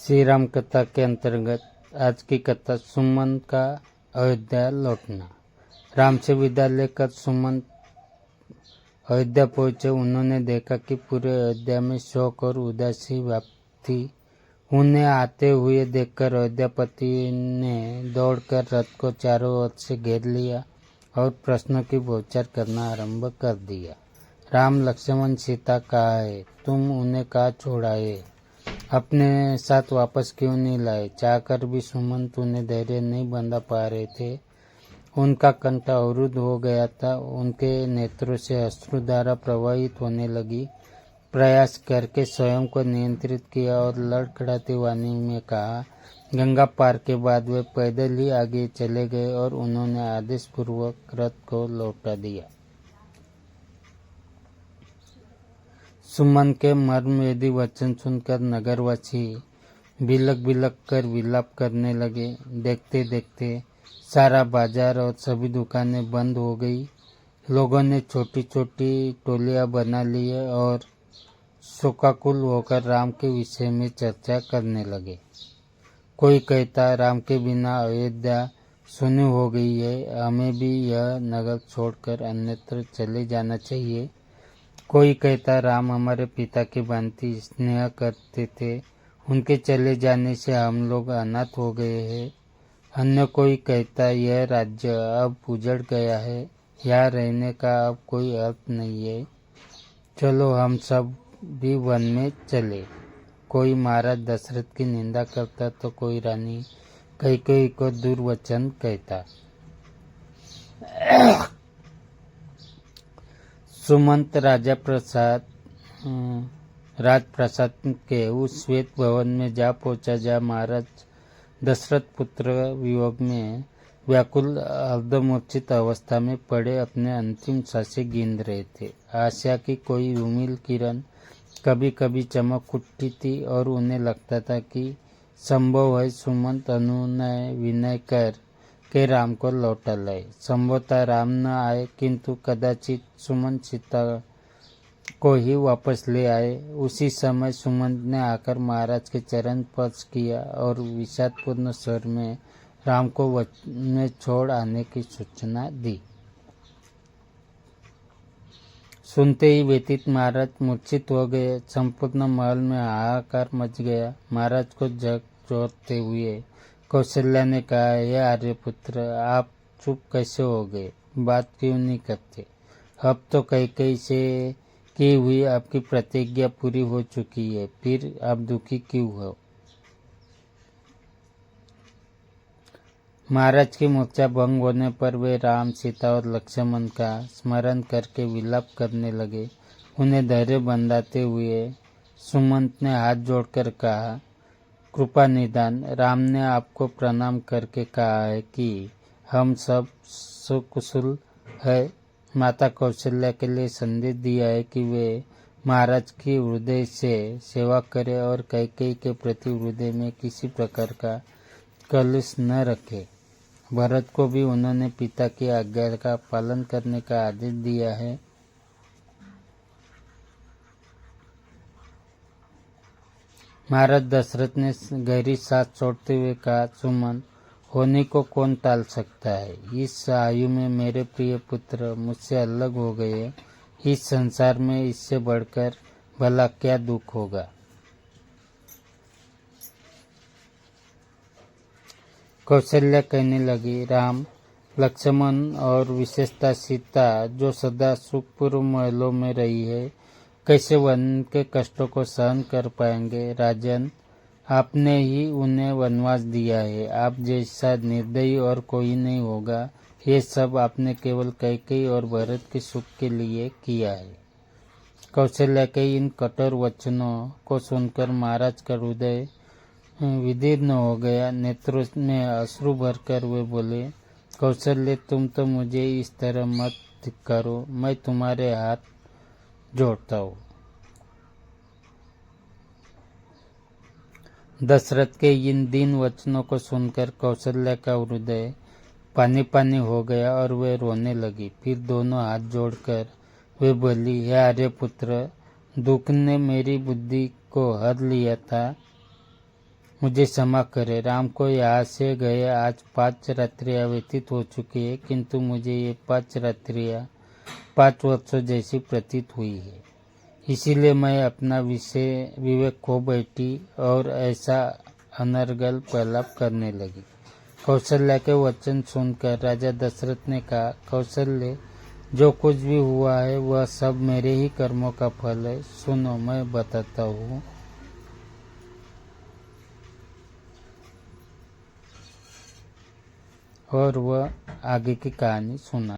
श्री राम कथा के अंतर्गत आज की कथा सुमंत का अयोध्या लौटना। राम से विदा लेकर सुमंत अयोध्या पहुंचे। उन्होंने देखा कि पूरे अयोध्या में शोक और उदासी व्याप्त थी। उन्हें आते हुए देखकर अयोध्यापति ने दौड़कर रथ को चारों ओर से घेर लिया और प्रश्नों की बौछार करना आरंभ कर दिया। राम, लक्ष्मण, सीता कहाँ है? तुम उन्हें कहाँ छोड़ाए? अपने साथ वापस क्यों नहीं लाए? चाहकर भी सुमंत उन्हें धैर्य नहीं बंधा पा रहे थे। उनका कंठ अवरुद्ध हो गया था। उनके नेत्रों से अश्रुधारा प्रवाहित होने लगी। प्रयास करके स्वयं को नियंत्रित किया और लड़खड़ाती वाणी में कहा। गंगा पार के बाद वे पैदल ही आगे चले गए और उन्होंने आदेश पूर्वक रथ को लौटा दिया। सुमंत के मर्मवेदी वचन सुनकर नगरवासी बिलक बिलक कर विलाप करने लगे। देखते देखते सारा बाजार और सभी दुकानें बंद हो गई। लोगों ने छोटी छोटी टोलियां बना ली और शोकाकुल होकर राम के विषय में चर्चा करने लगे। कोई कहता, राम के बिना अयोध्या सुनी हो गई है, हमें भी यह नगर छोड़कर अन्यत्र चले जाना चाहिए। कोई कहता, राम हमारे पिता की भांति स्नेह करते थे, उनके चले जाने से हम लोग अनाथ हो गए हैं। अन्य कोई कहता, यह राज्य अब उजड़ गया है, यहाँ रहने का अब कोई अर्थ नहीं है, चलो हम सब भी वन में चले। कोई महाराज दशरथ की निंदा करता तो कोई रानी कैकेयी को दुर्वचन कहता। सुमंत राजप्रसाद के उस श्वेत भवन में जा पहुंचा जहाँ महाराज दशरथ पुत्र वियोग में व्याकुल अर्धमूर्छित अवस्था में पड़े अपने अंतिम सांसें गिन रहे थे। आशा की कोई उम्मीद किरण कभी कभी चमक उठती थी और उन्हें लगता था कि संभव है सुमंत अनुनय विनय कर के राम को लौटा लाए। संभवतः राम न आए, किंतु कदाचित सुमंत सीता को ही वापस ले आए। उसी समय सुमंत ने आकर महाराज के चरण स्पर्श किया और विषादपूर्ण स्वर में राम को वन में छोड़ आने की सूचना दी। सुनते ही व्यथित महाराज मूर्छित हो गए। संपूर्ण महल में हाहाकार मच गया। महाराज को झकझोरते हुए कौशल्या ने कहा, हे आर्यपुत्र, आप चुप कैसे हो गए? बात क्यों नहीं करते? अब तो कैकेयी से की हुई आपकी प्रतिज्ञा पूरी हो चुकी है, फिर आप दुखी क्यों हो? महाराज की मूर्छा भंग होने पर वे राम, सीता और लक्ष्मण का स्मरण करके विलाप करने लगे। उन्हें धैर्य बंधाते हुए सुमंत ने हाथ जोड़कर कहा, कृपा निधान, राम ने आपको प्रणाम करके कहा है कि हम सब सुकुशल है। माता कौशल्या के लिए संदेश दिया है कि वे महाराज की हृदय से सेवा करें और कैकेयी के प्रति हृदय में किसी प्रकार का कलुष न रखे। भरत को भी उन्होंने पिता की आज्ञा का पालन करने का आदेश दिया है। महाराज दशरथ ने गहरी सांस छोड़ते हुए कहा, सुमंत, होने को कौन टाल सकता है? इस आयु में मेरे प्रिय पुत्र मुझसे अलग हो गए। इस संसार में इससे बढ़कर भला क्या दुख होगा? कौशल्या कहने लगी, राम, लक्ष्मण और विशेषतः सीता जो सदा सुखपूर्व महलों में रही है, कैसे वन के कष्टों को सहन कर पाएंगे? राजन, आपने ही उन्हें वनवास दिया है। आप जैसा निर्दयी और कोई नहीं होगा। ये सब आपने केवल कैकेयी और भरत के सुख के लिए किया है। कौशल्या के इन कठोर वचनों को सुनकर महाराज का हृदय विदीर्ण हो गया। नेत्रों में अश्रु भरकर वे बोले, कौशल्य, तुम तो मुझे इस तरह मत धिक्कारो, मैं तुम्हारे हाथ जोड़ता हूँ। दशरथ के इन दीन वचनों को सुनकर कौशल्या का हृदय पानी पानी हो गया और वे रोने लगी। फिर दोनों हाथ जोड़कर वे बोली, हे आर्यपुत्र, दुख ने मेरी बुद्धि को हर लिया था। मुझे क्षमा करें। राम को यहाँ से गए आज 5 रात्रियां व्यतीत हो चुकी है, किंतु मुझे ये 5 रात्रियां 5 वर्षों जैसी प्रतीत हुई है। इसीलिए मैं अपना विवेक खो बैठी और ऐसा अनर्गल प्रलाप करने लगी। कौशल्या के वचन सुनकर राजा दशरथ ने कहा, कौशल्य, जो कुछ भी हुआ है वह सब मेरे ही कर्मों का फल है। सुनो, मैं बताता हूँ। और वह आगे की कहानी सुना।